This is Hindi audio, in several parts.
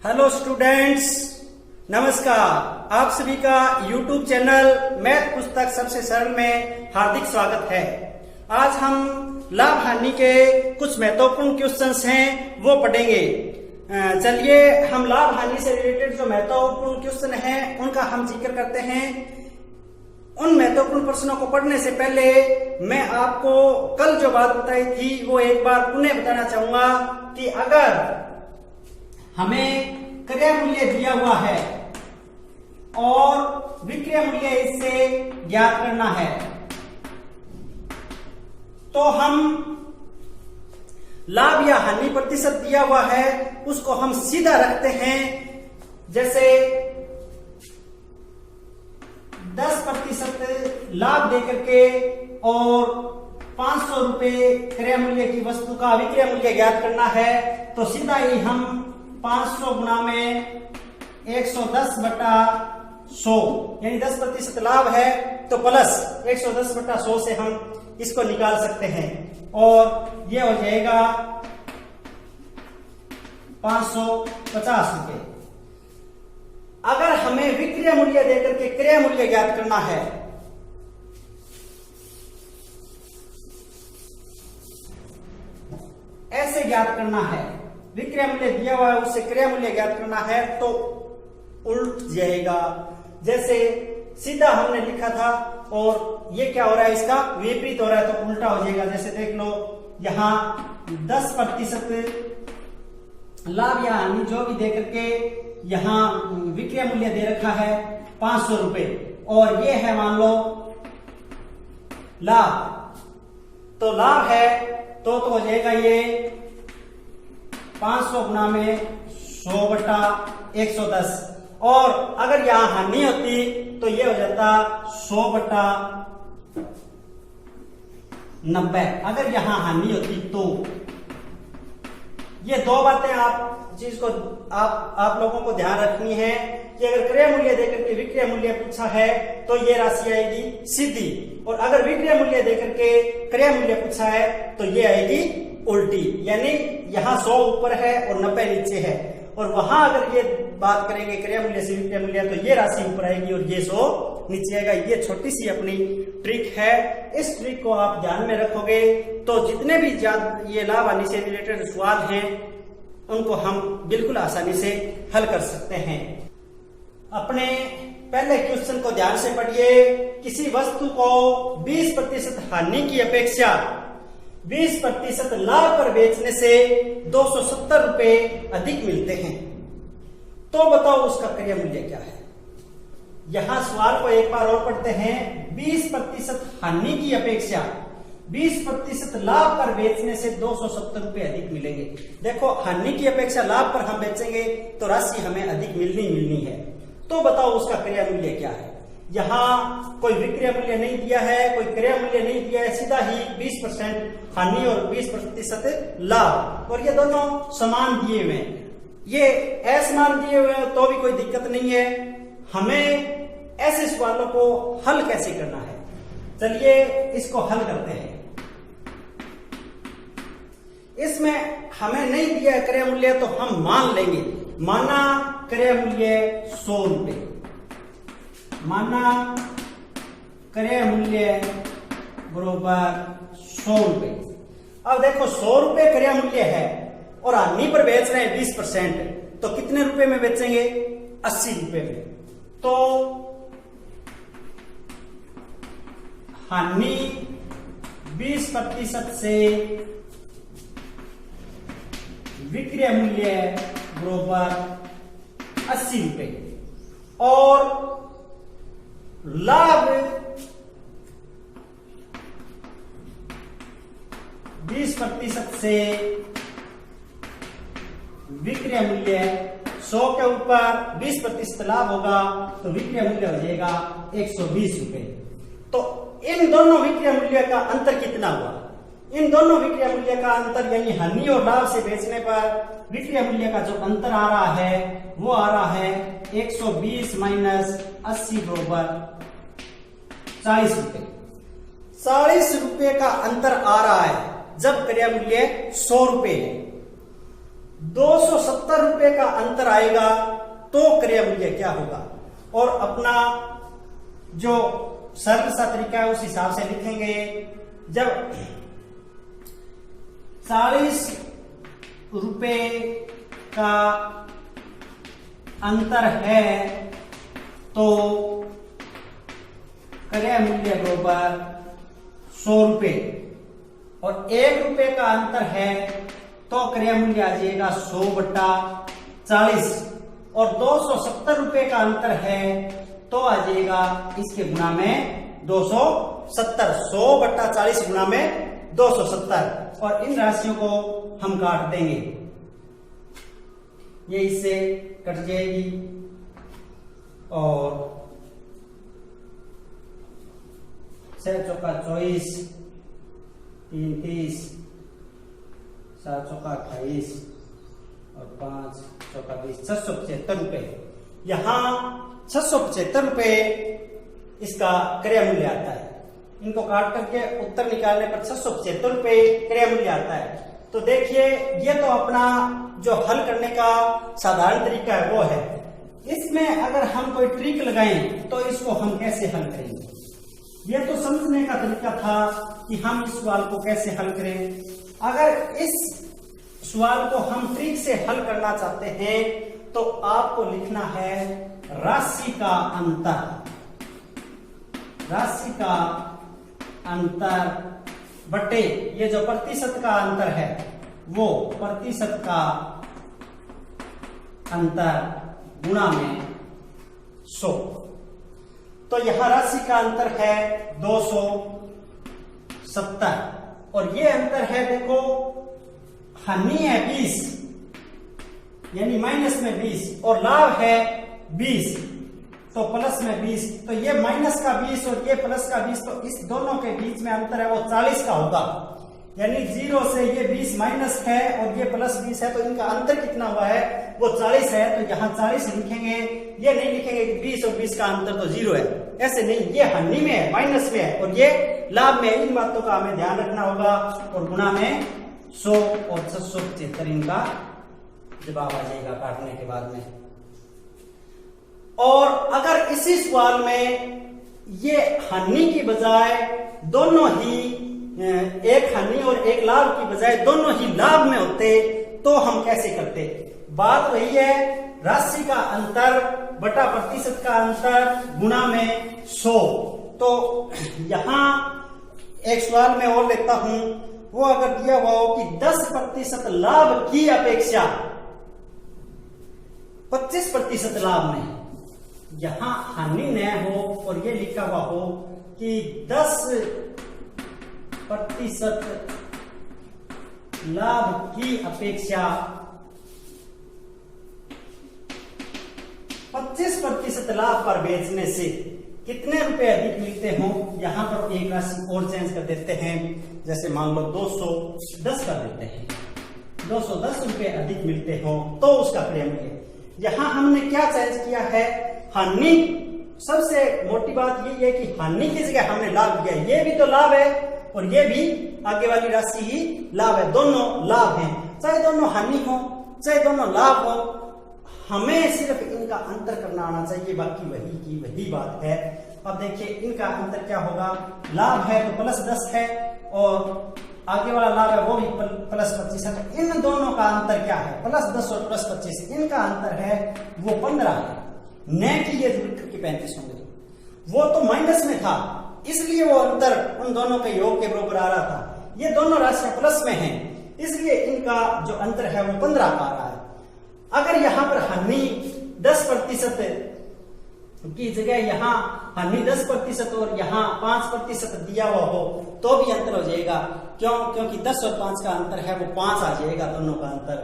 हेलो स्टूडेंट्स, नमस्कार। आप सभी का यूट्यूब चैनल मैथ पुस्तक सबसे सरल में हार्दिक स्वागत है। आज हम लाभ हानि के कुछ महत्वपूर्ण क्वेश्चंस हैं वो पढ़ेंगे। चलिए हम लाभ हानि से रिलेटेड जो महत्वपूर्ण क्वेश्चन हैं उनका हम जिक्र करते हैं। उन महत्वपूर्ण प्रश्नों को पढ़ने से पहले मैं आपको कल जो बात बताई थी वो एक बार पुनः बताना चाहूंगा कि अगर हमें क्रय मूल्य दिया हुआ है और विक्रय मूल्य इससे ज्ञात करना है तो हम लाभ या हानि प्रतिशत दिया हुआ है उसको हम सीधा रखते हैं। जैसे 10% लाभ देकर के और 500 रुपए क्रय मूल्य की वस्तु का विक्रय मूल्य ज्ञात करना है तो सीधा ही हम 500 गुना में 110/100 यानी 10% लाभ है तो प्लस 110/100 से हम इसको निकाल सकते हैं और यह हो जाएगा 550 रुपए। अगर हमें विक्रय मूल्य देकर के क्रय मूल्य ज्ञात करना है ऐसे ज्ञात करना है, विक्रय मूल्य दिया हुआ है उससे क्रय मूल्य ज्ञात करना है तो उल्ट जाएगा। जैसे सीधा हमने लिखा था और ये क्या हो रहा है, इसका विपरीत हो रहा है तो उल्टा हो जाएगा। जैसे देख लो यहां 10% लाभ या हानि जो भी दे करके यहां विक्रय मूल्य दे रखा है 500 रुपए और ये है मान लो लाभ, तो लाभ है तो हो जाएगा ये 500 गुना में 100/110 और अगर यहां हानि होती तो ये हो जाता 100/90। अगर यहां हानि होती तो ये दो बातें आप चीज को आप लोगों को ध्यान रखनी है कि अगर क्रय मूल्य देकर के विक्रय मूल्य पूछा है तो ये राशि आएगी सीधी और अगर विक्रय मूल्य देकर के क्रय मूल्य पूछा है तो ये आएगी उल्टी। यानी यहाँ 100 ऊपर है और 90 नीचे है और वहां अगर ये बात करेंगे क्रय मूल्य से विक्रय मूल्य तो ये राशि ऊपर आएगी और ये 100 नीचे आएगा। ये छोटी सी अपनी ट्रिक है, इस ट्रिक को आप ध्यान में रखोगे तो जितने भी ये लाभ हानि से रिलेटेड सवाल हैं उनको हम बिल्कुल आसानी से हल कर सकते हैं। अपने पहले क्वेश्चन को ध्यान से पढ़िए। किसी वस्तु को 20% हानि की अपेक्षा 20% लाभ पर बेचने से 270 रुपए अधिक मिलते हैं तो बताओ उसका क्रय मूल्य क्या है। यहां सवाल को एक बार और पढ़ते हैं। 20% हानि की अपेक्षा 20% लाभ पर बेचने से 270 रुपए अधिक मिलेंगे। देखो हानि की अपेक्षा लाभ पर हम बेचेंगे तो राशि हमें अधिक मिलनी है तो बताओ उसका क्रय मूल्य क्या है। यहां कोई विक्रय मूल्य नहीं दिया है, कोई क्रय मूल्य नहीं दिया है, सीधा ही 20% हानि और 20% लाभ और ये दोनों समान दिए हुए हैं। ये असमान दिए हुए हैं तो भी कोई दिक्कत नहीं है। हमें ऐसे सवालों को हल कैसे करना है, चलिए इसको हल करते हैं। इसमें हमें नहीं दिया है क्रय मूल्य तो हम मान लेंगे, माना क्रय मूल्य 100 रुपए, माना क्रय मूल्य बराबर 100 रुपए। अब देखो 100 रुपए क्रय मूल्य है और हानि पर बेच रहे हैं 20% तो कितने रुपए में बेचेंगे, 80 रुपए में। तो हानि 20% से विक्रय मूल्य बराबर 80 रुपए और लाभ 20% से विक्रय मूल्य 100 के ऊपर 20% लाभ होगा तो विक्रय मूल्य हो जाएगा 120 रुपए। तो इन दोनों विक्रय मूल्य का अंतर कितना हुआ, इन दोनों विक्रय मूल्य का अंतर यानी हानि और लाभ से बेचने पर विक्रय मूल्य का जो अंतर आ रहा है वो आ रहा है 120 माइनस 80 बराबर 40 रुपए। 40 रुपए का अंतर आ रहा है जब क्रय मूल्य 100 रुपए है। 270 रुपए का अंतर आएगा तो क्रय मूल्य क्या होगा। और अपना जो सरल सा तरीका है उस हिसाब से लिखेंगे। जब 40 रुपए का अंतर है तो क्रय मूल्य बराबर 100 रुपए, और 1 रुपए का अंतर है तो क्रय मूल्य आ जाएगा 100/40, और 270 रुपए का अंतर है तो आ जाएगा इसके गुना में 270, 100/40 गुना में 270, और इन राशियों को हम काट देंगे, ये इससे कट जाएगी। और 6 चौका 24, 3 30, 7 चौका 28 और 5 चौका 20, 675 रुपए। यहां 675 रुपए इसका क्रय मूल्य आता है। इनको काट करके उत्तर निकालने पर 675 रुपए क्रय मूल्य आता है। तो देखिए ये तो अपना जो हल करने का साधारण तरीका है वो है। इसमें अगर हम कोई ट्रिक लगाएं तो इसको हम कैसे हल करेंगे, ये तो समझने का तरीका था कि हम इस सवाल को कैसे हल करें। अगर इस सवाल को हम ट्रिक से हल करना चाहते हैं तो आपको लिखना है राशि का अंतर, राशि का अंतर बटे ये जो प्रतिशत का अंतर है वो प्रतिशत का अंतर गुणा में 100। तो यहां राशि का अंतर है 270 और ये अंतर है देखो हानि है 20 यानी माइनस में 20 और लाभ है 20 तो प्लस में 20, तो ये माइनस का 20 और ये प्लस का 20, तो इस दोनों के बीच में अंतर है वो 40 का होगा। यानी 0 से ये 20 माइनस है और ये प्लस 20 है, तो इनका अंतर कितना हुआ है वो 40 है। तो यहाँ 40 लिखेंगे, ये नहीं लिखेंगे कि 20 और 20 का अंतर तो 0 है, ऐसे नहीं, ये हानि में है, माइनस में है और ये लाभ में है। इन बातों का हमें ध्यान रखना होगा। और गुणा में 100 और 675 इनका जवाब आ जाएगा काटने के बाद में। और अगर इसी सवाल में ये हानि की बजाय दोनों ही, एक हानि और एक लाभ की बजाय दोनों ही लाभ में होते तो हम कैसे करते। बात वही है, राशि का अंतर बटा प्रतिशत का अंतर गुणा में 100। तो यहां एक सवाल में और लेता हूं, वो अगर दिया हुआ हो कि 10% लाभ की अपेक्षा 25% लाभ में, यहां हानि न हो और ये लिखा हुआ हो कि 10% लाभ की अपेक्षा 25% लाभ पर बेचने से कितने रुपए अधिक मिलते हों। यहां पर एक राशि और चेंज कर देते हैं, जैसे मान लो 210 कर देते हैं, 210 रुपए अधिक मिलते हों तो उसका क्रय मूल्य। यहां हमने क्या चेंज किया है, हानि, सबसे मोटी बात यही है कि हानि की जगह हमने लाभ किया। ये भी तो लाभ है और ये भी आगे वाली राशि ही लाभ है, दोनों लाभ हैं, चाहे दोनों हानि हो चाहे दोनों लाभ हो, हमें सिर्फ इनका अंतर करना आना चाहिए, बाकी वही की वही बात है। अब देखिए इनका अंतर क्या होगा, लाभ है तो +10 है और आगे वाला लाभ है वो भी +25 है। इन दोनों का अंतर क्या है, +10 और +25, इनका अंतर है वो 15 है। न कि ये 35 होंगे, वो तो माइनस में था इसलिए वो अंतर उन दोनों के योग के बराबर आ रहा था। ये दोनों राशियां प्लस में हैं इसलिए इनका जो अंतर है वो 15 का आ रहा है। अगर यहां पर हानि 10% की जगह यहां हानि 10% और यहां 5% दिया हुआ हो तो भी अंतर हो जाएगा। क्यों? क्योंकि 10 और 5 का अंतर है वो 5 आ जाएगा दोनों का अंतर।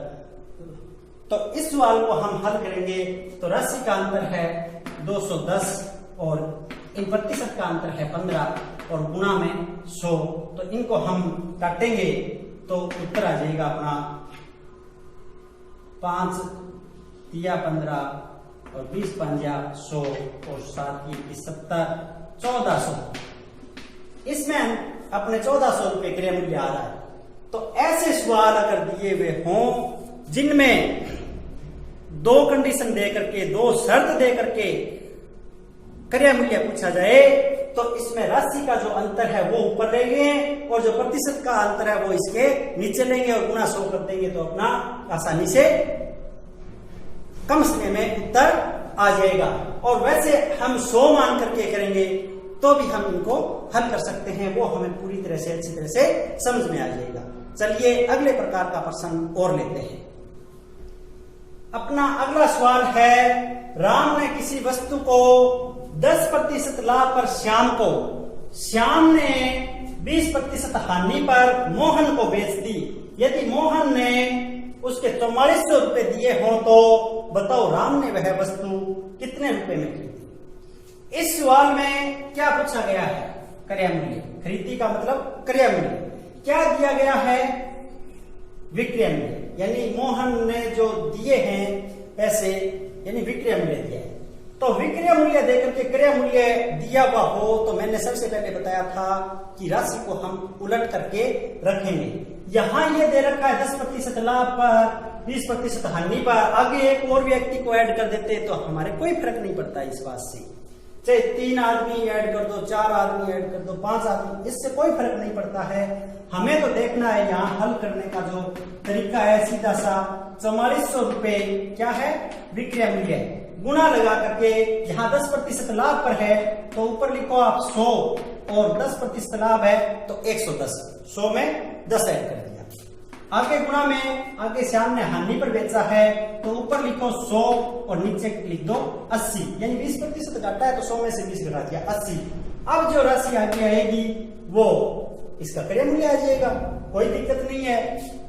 तो इस सवाल को हम हल करेंगे तो राशि का अंतर है 210 और इन प्रतिशत का अंतर है 15 और गुणा में 100। तो इनको हम काटेंगे तो उत्तर आ जाएगा अपना 5 तिया 15 और 20 पंजा 100 और 7 की 70, 1400। इसमें अपने 1400 रुपए क्रय मूल्य आ रहा है। तो ऐसे सवाल अगर दिए हुए हों जिनमें दो कंडीशन दे करके, दो शर्त दे करके क्रय मूल्य पूछा जाए तो इसमें राशि का जो अंतर है वो ऊपर लेंगे और जो प्रतिशत का अंतर है वो इसके नीचे लेंगे और गुणा 100 कर देंगे तो अपना आसानी से कम समय में उत्तर आ जाएगा। और वैसे हम 100 मान करके करेंगे तो भी हम इनको हल कर सकते हैं, वो हमें पूरी तरह से अच्छी तरह से समझ में आ जाएगा। चलिए अगले प्रकार का प्रश्न और लेते हैं। अपना अगला सवाल है, राम ने किसी वस्तु को 10% लाभ पर श्याम ने 20% हानि पर मोहन को बेच दी। यदि मोहन ने उसके 4400 रुपए दिए हो तो बताओ राम ने वह वस्तु कितने रुपए में खरीदी। इस सवाल में क्या पूछा गया है? क्रय मूल्य। खरीदी का मतलब क्रय मूल्य। क्या दिया गया है? विक्रय मूल्य। यानी मोहन ने जो दिए हैं पैसे, यानी विक्रय मूल्य दिया है। तो विक्रय मूल्य देकर के क्रय मूल्य दिया हुआ हो तो मैंने सबसे पहले बताया था कि राशि को हम उलट करके रखेंगे। यहां ये दे रखा है 10% लाभ पर 20% हानि पर, आगे एक और व्यक्ति को ऐड कर देते तो हमारे कोई फर्क नहीं पड़ता इस बात से। चाहे 3 आदमी ऐड कर दो, 4 आदमी ऐड कर दो, 5 आदमी, इससे कोई फर्क नहीं पड़ता है। हमें तो देखना है यहाँ हल करने का जो तरीका है सीधा सा 4400 रुपए क्या है? विक्रय मूल्य। गुणा लगा करके यहाँ 10% लाभ पर है तो ऊपर लिखो आप 100 और 10% लाभ है तो 110। 100 में 10 ऐड कर दिया। आगे गुणा में आगे श्याम ने हानि पर बेचा है तो ऊपर लिखो 100 और नीचे लिख दो 80, यानी 20% घटा है तो 100 में से 20 घटा दिया 80। अब जो राशि आगे आएगी वो इसका क्रय मूल्य आ जाएगा, कोई दिक्कत नहीं है।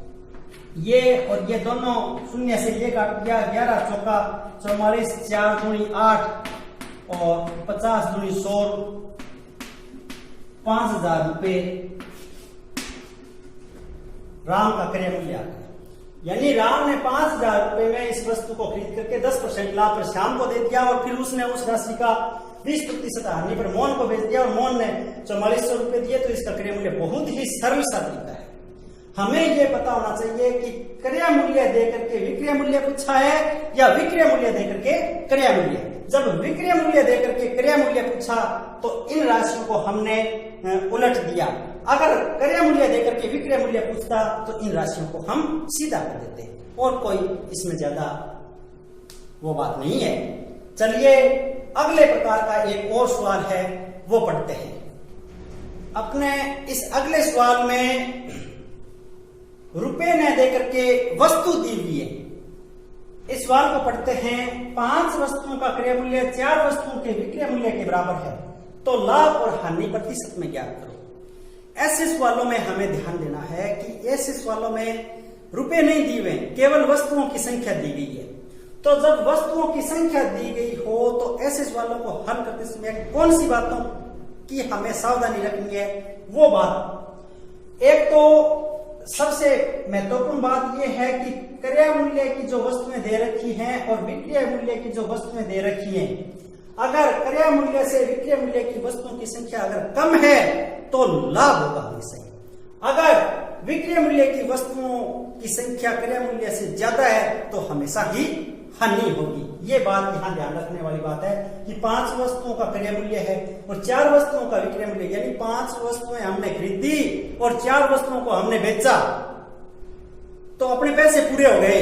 ये और ये दोनों शून्य से ये काट दिया, 11 चौका 44, 4 दूनी 8 और 50 दूनी 100, 5000 रुपए राम का क्रय मूल्य आता है। यानी राम ने 5000 रुपए में इस वस्तु को खरीद करके 10% लाभ पर श्याम को दे दिया और फिर उसने उस राशि का 20% हानि पर मोहन को बेच दिया और मोहन ने 4400 रुपए दिए। तो इसका क्रय मूल्य बहुत ही सरल सा तरीका है। हमें यह पता होना चाहिए कि क्रय मूल्य देकर के विक्रय मूल्य पूछा है या विक्रय मूल्य देकर के क्रय मूल्य। जब विक्रय मूल्य देकर के क्रय मूल्य पूछा तो इन राशियों को हमने उलट दिया। अगर क्रय मूल्य देकर के विक्रय मूल्य पूछता तो इन राशियों को हम सीधा कर देते और कोई इसमें ज्यादा वो बात नहीं है। चलिए अगले प्रकार का एक और सवाल है वो पढ़ते हैं। अपने इस अगले सवाल में रुपए न देकर के वस्तु दी हुई है। इस सवाल को पढ़ते हैं। 5 वस्तुओं का क्रय मूल्य 4 वस्तुओं के विक्रय मूल्य के बराबर है तो लाभ और हानि प्रतिशत में ज्ञात करो। ऐसे सवालों में हमें ध्यान देना है कि ऐसे सवालों में रुपए नहीं दिए हुए, केवल वस्तुओं की संख्या दी गई है। तो जब वस्तुओं की संख्या दी गई हो तो ऐसे सवालों को हल करते समय कौन सी बातों की हमें सावधानी रखनी है? वो बात, एक तो सबसे महत्वपूर्ण बात यह है कि क्रय मूल्य की जो वस्तुएं दे रखी हैं और विक्रय मूल्य की जो वस्तुएं दे रखी हैं, अगर क्रय मूल्य से विक्रय मूल्य की वस्तुओं की संख्या अगर कम है तो लाभ होगा हमेशा। अगर विक्रय मूल्य की वस्तुओं की संख्या क्रय मूल्य से ज्यादा है तो हमेशा ही हानि होगी। ये बात यहां ध्यान रखने वाली बात है कि 5 वस्तुओं का क्रय मूल्य है और 4 वस्तुओं का विक्रय मूल्य, यानी 5 वस्तुएं हमने खरीदी और 4 वस्तुओं को हमने बेचा तो अपने पैसे पूरे हो गए।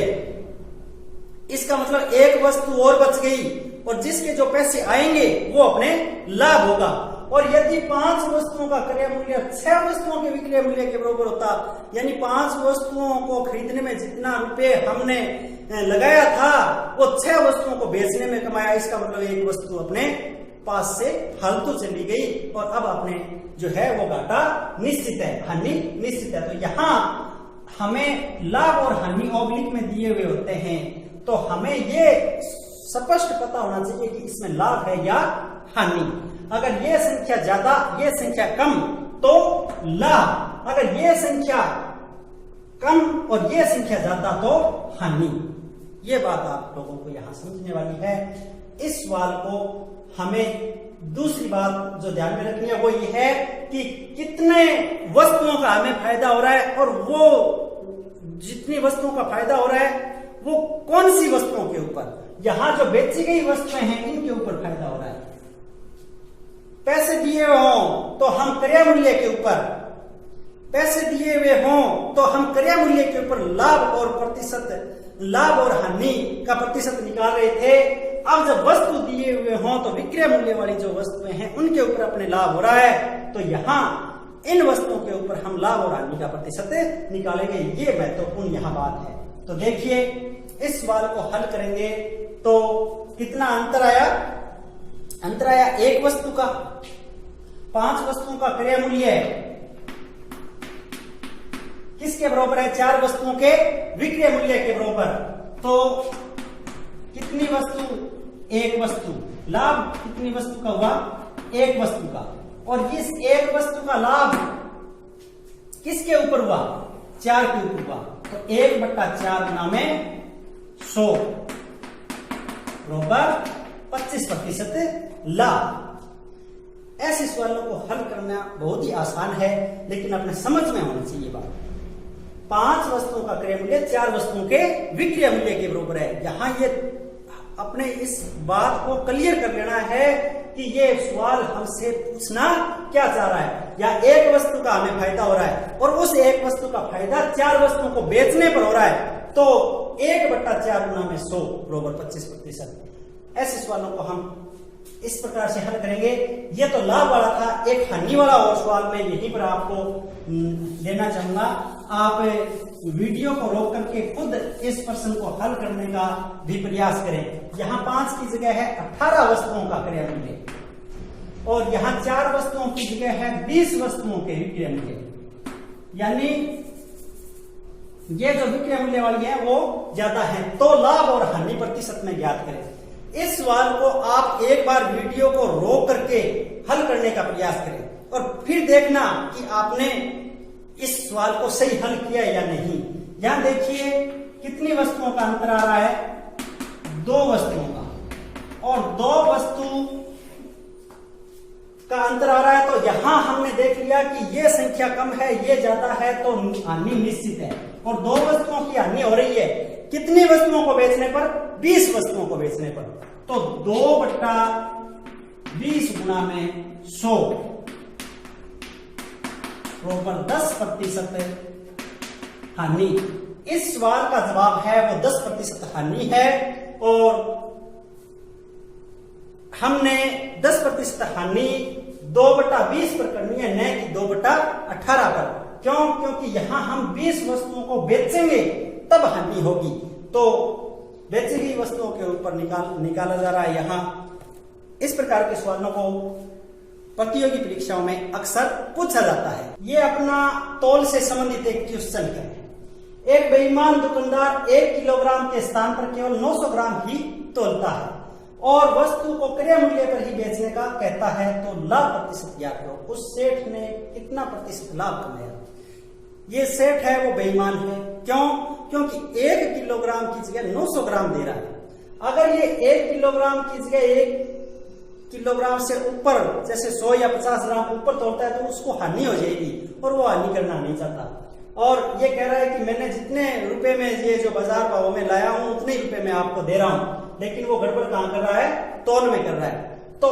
इसका मतलब एक वस्तु और बच गई और जिसके जो पैसे आएंगे वो अपने लाभ होगा। और यदि 5 वस्तुओं का क्रय मूल्य 6 वस्तुओं के विक्रय मूल्य के बराबर होता, यानी 5 वस्तुओं को खरीदने में जितना रुपए हमने लगाया था वो 6 वस्तुओं को बेचने में कमाया, इसका मतलब एक वस्तु अपने पास से फालतू चली गई और अब अपने जो है वो घाटा निश्चित है, हानि निश्चित है। तो यहाँ हमें लाभ और हानि ऑब्लिक में दिए हुए होते हैं तो हमें ये स्पष्ट पता होना चाहिए कि इसमें लाभ है या हानि। अगर ये संख्या ज्यादा ये संख्या कम तो लाभ, अगर ये संख्या कम और ये संख्या ज्यादा तो हानि। ये बात आप लोगों को यहां समझने वाली है। इस सवाल को हमें दूसरी बात जो ध्यान में रखनी है वो ये है कि कितने वस्तुओं का हमें फायदा हो रहा है और वो जितनी वस्तुओं का फायदा हो रहा है वो कौन सी वस्तुओं के ऊपर, यहां जो बेची गई वस्तुएं हैं इनके ऊपर फायदा हो रहा है। पैसे दिए हुए हों तो हम क्रय मूल्य के ऊपर, पैसे दिए हुए हों तो हम क्रय मूल्य के ऊपर लाभ और प्रतिशत, लाभ और हानि का प्रतिशत निकाल रहे थे। अब जब वस्तु दिए हुए हों तो विक्रय मूल्य वाली जो वस्तुएं हैं उनके ऊपर अपने लाभ हो रहा है, तो यहां इन वस्तुओं के ऊपर हम लाभ और हानि का प्रतिशत निकालेंगे। ये महत्वपूर्ण यहां बात है। तो देखिए इस सवाल को हल करेंगे तो कितना अंतर आया, अंतर आया एक वस्तु का, 5 वस्तुओं का क्रय मूल्य किसके बराबर है, 4 वस्तुओं के विक्रय मूल्य के बराबर। तो कितनी वस्तु, एक वस्तु, लाभ कितनी वस्तु का हुआ, एक वस्तु का, और इस एक वस्तु का लाभ किसके ऊपर हुआ, 4 के ऊपर हुआ। तो 1/4 गुना में 100 बराबर 25% लाभ। ऐसे सवालों को हल करना बहुत ही आसान है, लेकिन अपने समझ में होनी चाहिए बात। 5 वस्तुओं का क्रय मूल्य 4 वस्तुओं के विक्रय मूल्य के बराबर है। यहां ये अपने इस बात को क्लियर कर लेना है कि ये सवाल हमसे पूछना क्या चाह रहा है, या एक वस्तु का हमें फायदा हो रहा है और उस एक वस्तु का फायदा 4 वस्तुओं को बेचने पर हो रहा है, तो 1/4 गुना में 100 बराबर 25%। ऐसे सवालों को हम इस प्रकार से हल करेंगे। ये तो लाभ वाला था, एक हानि वाला और सवाल मैं यहीं पर आपको देना चाहूंगा। आप वीडियो को रोक करके खुद इस प्रश्न को हल करने का भी प्रयास करें। यहाँ 5 की जगह है 18 वस्तुओं का क्रय मूल्य, और यहाँ 4 वस्तुओं की जगह है 20 वस्तुओं के विक्रय मूल्य, यानी ये जो विक्रय मूल्य वाली है वो ज्यादा है। तो लाभ और हानि प्रतिशत में ज्ञात करें। इस सवाल को आप एक बार वीडियो को रोक करके हल करने का प्रयास करें और फिर देखना कि आपने इस सवाल को सही हल किया या नहीं। यहां देखिए कितनी वस्तुओं का अंतर आ रहा है, 2 वस्तुओं का, और 2 वस्तु का अंतर आ रहा है। तो यहां हमने देख लिया कि ये संख्या कम है, ये ज्यादा है, तो हानि निश्चित है, और 2 वस्तुओं की हानि हो रही है। कितनी वस्तुओं को बेचने पर, 20 वस्तुओं को बेचने पर। तो 2/20 गुना में 100 बराबर 10% हानि। इस सवाल का जवाब है वो 10% हानि है, और हमने 10% हानि 2/20 पर करनी है, न कि 2/18 पर। क्यों? क्योंकि यहां हम 20 वस्तुओं को बेचेंगे तब हानि होगी, तो बेची गई वस्तुओं के ऊपर निकाला जा रहा है। यहां इस प्रकार के सवालों को प्रतियोगी परीक्षाओं में अक्सर पूछा जाता है। ये अपना तौल से संबंधित एक क्वेश्चन है। एक बेईमान दुकानदार 1 किलोग्राम के स्थान पर केवल 900 ग्राम ही तोलता है और वस्तु को क्रय मूल्य पर ही बेचने का कहता है, तो लाभ प्रतिशत ज्ञात करो। उस सेठ ने कितना प्रतिशत लाभ कमाया? ये सेठ है वो बेईमान है। क्यों? क्योंकि 1 किलोग्राम की जगह 900 ग्राम दे रहा है। अगर ये 1 किलोग्राम की जगह 1 किलोग्राम से ऊपर, जैसे 100 या 50 ग्राम ऊपर तोड़ता है, तो उसको हानि हो जाएगी, और वो हानि करना नहीं चाहता। और ये कह रहा है कि मैंने जितने रुपए में ये जो बाजार भाव में लाया हूं उतने ही रुपए में आपको दे रहा हूं, लेकिन वो गड़बड़ कहां कर रहा है? तौल में कर रहा है। तो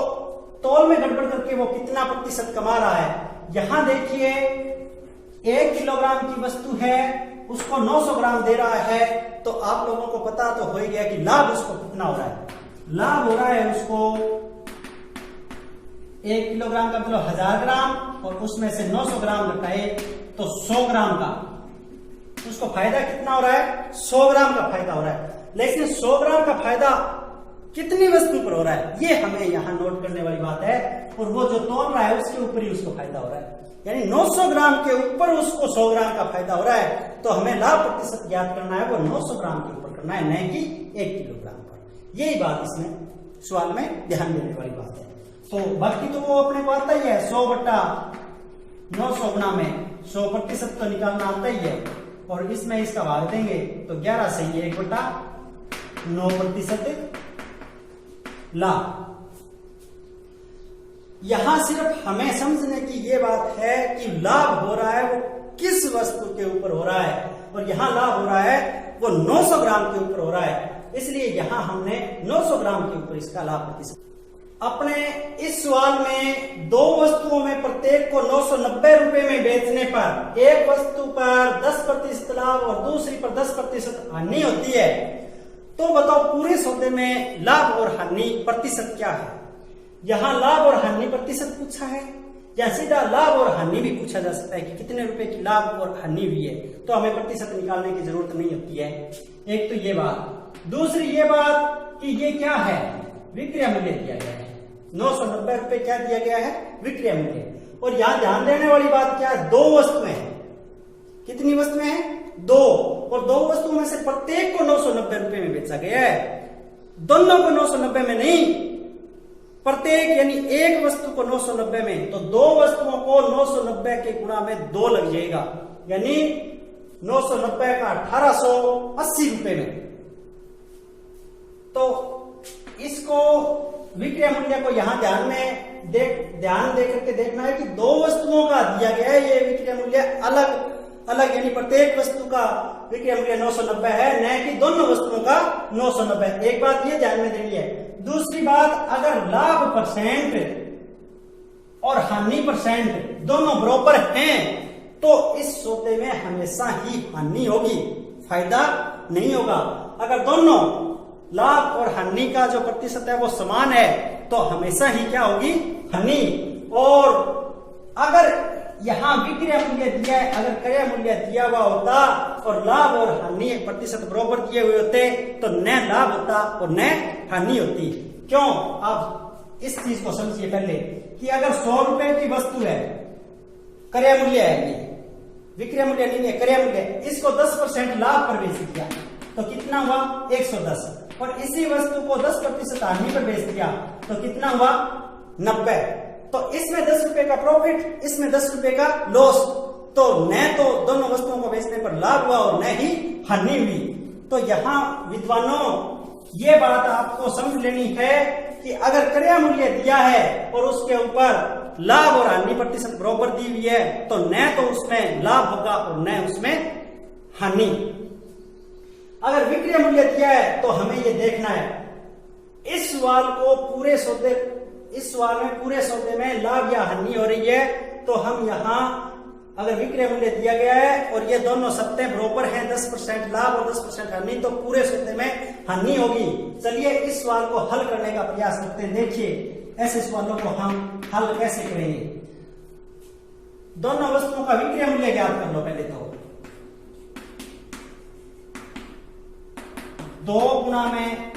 तौल में गड़बड़ करके वो कितना प्रतिशत कमा रहा है? यहां देखिए 1 किलोग्राम की वस्तु है, उसको 900 ग्राम दे रहा है, तो आप लोगों को पता तो हो ही गया कि लाभ उसको कितना हो रहा है। लाभ हो रहा है उसको 1 किलोग्राम का मतलब 1000 ग्राम, और उसमें से 900 ग्राम घटाए तो 100 ग्राम का, उसको फायदा कितना हो रहा है? 100 ग्राम का फायदा हो रहा है। लेकिन 100 ग्राम का फायदा कितनी वस्तु पर हो रहा है, ये हमें यहां नोट करने वाली बात है। और वो जो तोल रहा है उसके ऊपर ही उसको फायदा हो रहा है, यानी 900 ग्राम के ऊपर उसको 100 ग्राम का फायदा हो रहा है। तो हमें लाभ प्रतिशत ज्ञात करना है, वो 900 ग्राम के ऊपर करना है, न कि 1 किलोग्राम पर। यही बात इसमें सवाल में ध्यान देने वाली बात है। तो बाकी तो वो अपने को आता ही है, 100/900 गुना में 100% तो निकालना आता ही है, और इसमें इसका भाग देंगे तो 11 से ही 1/9% लाभ। यहां सिर्फ हमें समझने की ये बात है कि लाभ हो रहा है वो किस वस्तु के ऊपर हो रहा है। और यहाँ लाभ हो रहा है वो 900 ग्राम के ऊपर हो रहा है, इसलिए यहां हमने 900 ग्राम के ऊपर इसका लाभ प्रतिशत। अपने इस सवाल में दो वस्तुओं में प्रत्येक को 990 रुपए में बेचने पर एक वस्तु पर 10% लाभ और दूसरी पर 10% हानि होती है, तो बताओ पूरे सौदे में लाभ और हानि प्रतिशत क्या है। यहां लाभ और हानि प्रतिशत पूछा है, या सीधा लाभ और हानि भी पूछा जा सकता है कि कितने रुपए की लाभ और हानि हुई है, तो हमें प्रतिशत निकालने की जरूरत नहीं होती है। एक तो ये बात, दूसरी ये बात कि ये क्या है, विक्रय मूल्य दिया गया है, 990 रुपए क्या दिया गया है, विक्रय मूल्य। और यहां ध्यान देने वाली बात क्या है, दो वस्तुएं हैं। कितनी वस्तुएं हैं, दो, और दो वस्तुओं में से प्रत्येक को 990 रुपए में बेचा गया है, दोनों को 990 में नहीं, प्रत्येक यानी एक वस्तु को 990 में, तो दो वस्तुओं को 990 के गुणा में 2 लग जाएगा, यानी 990 का 1880 रुपए में। तो इसको विक्रय मूल्य को यहां ध्यान दे करके देखना है कि दो वस्तुओं का दिया गया है ये विक्रय मूल्य अलग अलग, यानी प्रत्येक वस्तु का विक्रय मूल्य 990 है, न कि दोनों वस्तुओं का 990। एक बात ये ध्यान में देनी है। दूसरी बात, अगर लाभ परसेंट और हानि परसेंट दोनों बराबर हैं तो इस सौदे में हमेशा ही हानि होगी, फायदा नहीं होगा। अगर दोनों लाभ और हानि का जो प्रतिशत है वो समान है तो हमेशा ही क्या होगी, हानि। और अगर यहां विक्रय मूल्य दिया है, अगर क्रय मूल्य दिया हुआ होता और लाभ और हानि प्रतिशत बराबर दिए हुए होते तो न लाभ होता और न हानि होती। क्यों, आप इस चीज को समझिए पहले कि अगर 100 रुपए की वस्तु है, क्रय मूल्य है, ये विक्रय मूल्य नहीं है, क्रय मूल्य, इसको 10% लाभ पर बेच दिया तो कितना हुआ, 110, और इसी वस्तु को 10% हानि पर बेच दिया तो कितना हुआ, 90। तो इसमें 10 रुपए का प्रॉफिट, इसमें 10 रुपए का लॉस, तो न तो दोनों वस्तुओं को बेचने पर लाभ हुआ और न ही हानि हुई। तो यहां विद्वानों ये बात आपको समझ लेनी है कि अगर क्रय मूल्य दिया है और उसके ऊपर लाभ और हानि प्रतिशत बराबर दी हुई है तो न तो उसमें लाभ होगा और न उसमें हानि। अगर विक्रय मूल्य दिया है तो हमें ये देखना है इस सवाल में पूरे सौदे में लाभ या हानि हो रही है, तो हम यहां अगर विक्रय मूल्य दिया गया है और ये दोनों सत्ते बराबर हैं, 10% लाभ और 10% हानि, तो पूरे सौदे में हानि होगी। चलिए इस सवाल को हल करने का प्रयास करते हैं। देखिए ऐसे सवालों को हम हल कैसे करेंगे। दोनों वस्तुओं का विक्रय मूल्य ज्ञात कर लो पहले। तो 2 गुना में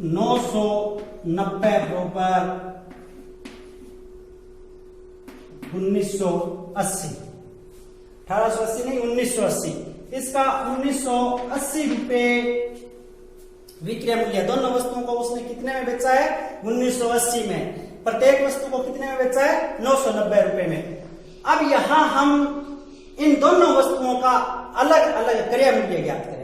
990 बराबर 1980, 1880 नहीं 1980, इसका 1980 रुपए विक्रय मूल्य। दोनों वस्तुओं को उसने कितने में बेचा है, 1980 में। प्रत्येक वस्तु को कितने में बेचा है, 990 रुपए में। अब यहां हम इन दोनों वस्तुओं का अलग अलग क्रय मूल्य ज्ञात करेंगे।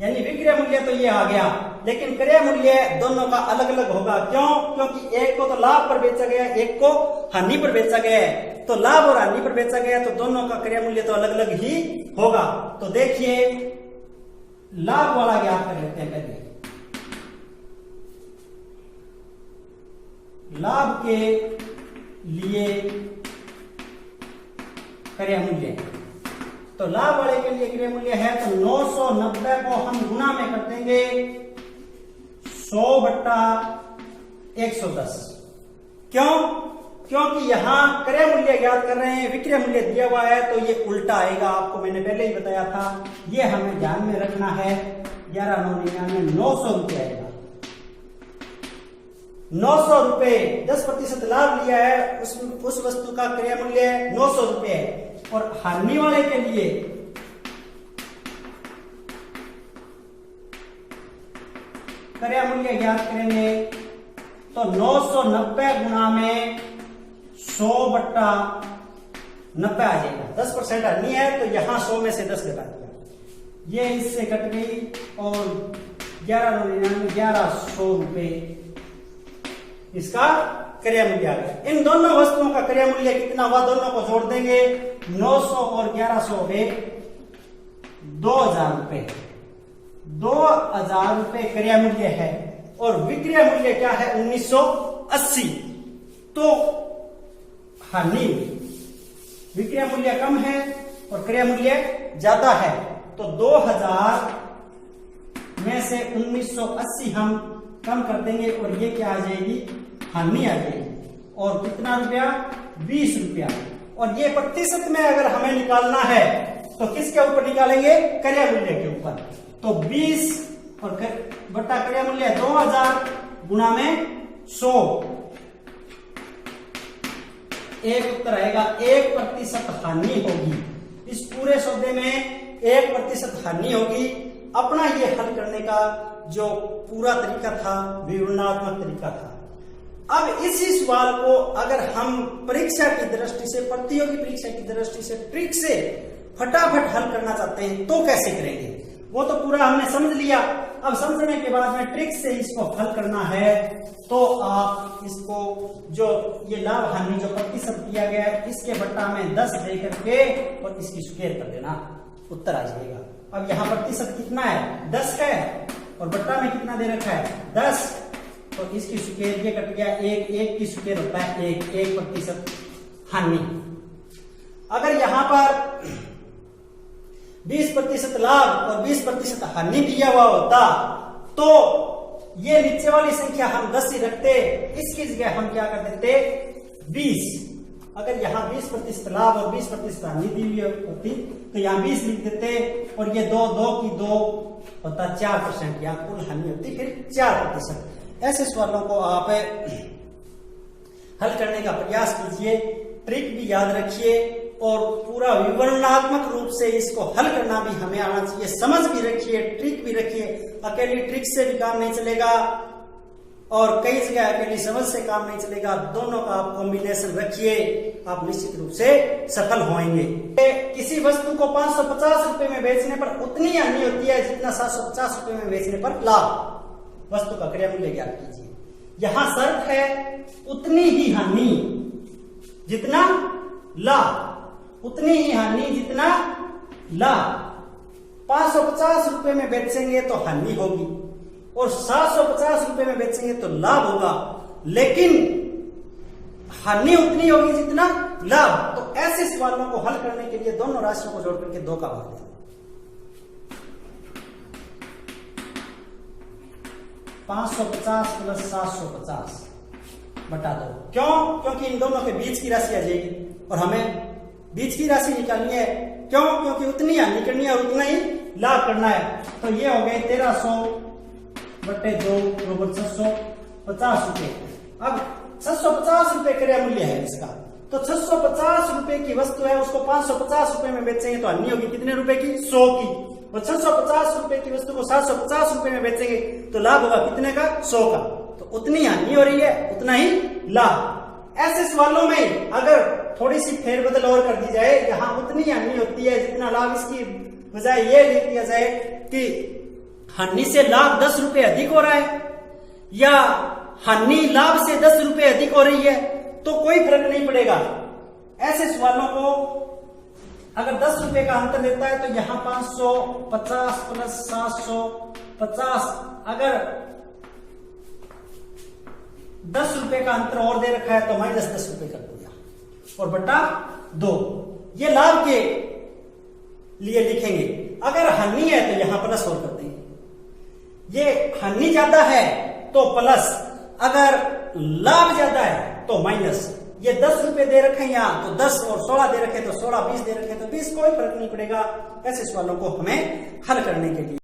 यानी विक्रय मूल्य तो ये आ गया, लेकिन क्रय मूल्य दोनों का अलग अलग होगा। क्यों, क्योंकि एक को तो लाभ पर बेचा गया, एक को हानि पर बेचा गया है। तो लाभ और हानि पर बेचा गया तो दोनों का क्रय मूल्य तो अलग अलग ही होगा। तो देखिए लाभ वाला ज्ञात कर लेते हैं पहले। लाभ के लिए क्रय मूल्य, तो लाभ वाले के लिए क्रय मूल्य है तो 990 को हम गुना में कर देंगे 100/110। क्यों, क्योंकि यहां क्रय मूल्य ज्ञात कर रहे हैं, विक्रय मूल्य दिया हुआ है तो ये उल्टा आएगा। आपको मैंने पहले ही बताया था, ये हमें ध्यान में रखना है। 11,999 900 रुपये आएगा। 900 रुपए 10% लाभ लिया है, उस वस्तु का क्रय मूल्य 900 रुपए है। और हानि वाले के लिए क्रय मूल्य ज्ञात करेंगे तो 990 गुना में 100/90 आ जाएगा। 10% हानि है तो यहां 100 में से 10 घटा दिया, ये इससे कट गई और 11,999 1100 रुपए इसका क्रय मूल्य आ गया। इन दोनों वस्तुओं का क्रय मूल्य कितना हुआ, दोनों को जोड़ देंगे 900 और 1100 हो गए 2000 रुपए। 2000 रुपए क्रय मूल्य है और विक्रय मूल्य क्या है 1980। तो हानि, विक्रय मूल्य कम है और क्रय मूल्य ज्यादा है, तो 2000 में से 1980 हम कम कर देंगे और ये क्या आ जाएगी, हानि आ जाएगी। और कितना रुपया, 20 रुपया। और ये प्रतिशत में अगर हमें निकालना है तो किसके ऊपर निकालेंगे, क्रय मूल्य के ऊपर। तो 20 और बटा क्रय मूल्य 2000 गुणा में 100, एक उत्तर आएगा। 1% हानि होगी, इस पूरे सौदे में 1% हानि होगी। अपना ये हल करने का जो पूरा तरीका था विवरणात्मक तरीका था। अब इसी सवाल को अगर हम परीक्षा की दृष्टि से, प्रतियोगी परीक्षा की दृष्टि से ट्रिक से फटाफट हल करना चाहते हैं तो कैसे करेंगे, वो तो पूरा हमने समझ लिया। अब समझने के बाद में ट्रिक से इसको हल करना है तो आप इसको जो ये लाभ हानि जो प्रतिशत दिया गया है इसके बट्टा में 10 दे करके और इसकी स्क्वायर कर देना, उत्तर आ जाएगा। अब यहाँ प्रतिशत कितना है, 10 है और बट्टा में कितना दे रखा है, 10, तो इसकी स्क्वायर ये कट गया, 1 की स्क्वायर होता है 1% हानि। अगर यहाँ पर 20% लाभ और 20% हानि दिया हुआ होता तो ये नीचे वाली संख्या हम 10 ही रखते, इसकी जगह हम क्या कर देते 20। अगर यहाँ 20% लाभ और 20% हानि दी हुई होती तो यहाँ 20 लिख देते और ये 2 की 2 होता 4%, यहाँ कुल हानि होती फिर 4%। ऐसे सवालों को आप हल करने का प्रयास कीजिए, ट्रिक भी याद रखिए और पूरा विवरणात्मक रूप से इसको हल करना भी हमें आना चाहिए। समझ भी रखिए, ट्रिक भी रखिए। अकेली ट्रिक से भी काम नहीं चलेगा और कई जगह अकेली समझ से काम नहीं चलेगा, दोनों का आप कॉम्बिनेशन रखिए, आप निश्चित रूप से सफल होंगे। किसी वस्तु को 550 रुपए में बेचने पर उतनी हानि होती है जितना 750 रुपए में बेचने पर लाभ। वस्तु का क्रय मूल्य ज्ञात कीजिए। यहां शर्त है उतनी ही हानि जितना लाभ, उतनी ही हानि जितना लाभ। 550 रुपए में बेचेंगे तो हानि होगी और 750 रुपए में बेचेंगे तो लाभ होगा, लेकिन हानि उतनी होगी जितना लाभ। तो ऐसे सवालों को हल करने के लिए दोनों राशियों को जोड़ करके 2 का भाग दें। 550 प्लस 750 बटा 2। क्यों? क्योंकि इन दोनों के बीच की राशि आ जाएगी और हमें बीच की राशि निकालनी है। क्यों? क्योंकि उतनी हानि करनी है और उतना ही लाभ करना है। तो ये हो गए 1300 बटे 2 बराबर 650 रुपए। अब 650 रुपए क्रय मूल्य है इसका, तो 650 रुपए की वस्तु है, उसको 550 रुपए में बेचेंगे तो हानि होगी कितने रुपए की, 100 की। और 650 रुपए की वस्तु को 750 रुपए में बेचेंगे तो लाभ होगा कितने का, 100 का। तो उतनी हानि हो रही है उतना ही लाभ। ऐसे सवालों में अगर थोड़ी सी फेरबदल और कर दी जाए, यहाँ उतनी हानि होती है जितना लाभ, इसकी बजाय ये लिख दिया जाए कि हानि से लाभ 10 रुपए अधिक हो रहा है या हानि लाभ से 10 रुपए अधिक हो रही है, तो कोई फर्क नहीं पड़ेगा। ऐसे सवालों को अगर 10 रुपए का अंतर देता है तो यहां 550 प्लस 750, अगर 10 रुपए का अंतर और दे रखा है तो माइनस 10 रुपए कर दिया और बटा 2। ये लाभ के लिए लिखेंगे। अगर हानि है तो यहां प्लस और कर देंगे। ये हानि ज्यादा है तो प्लस, अगर लाभ ज्यादा है तो माइनस। ये 10 रुपए दे रखे हैं यहाँ तो 10 और 16 दे रखे तो 16, 20 दे रखे तो 20, कोई फर्क नहीं पड़ेगा ऐसे सवालों को हमें हल करने के लिए।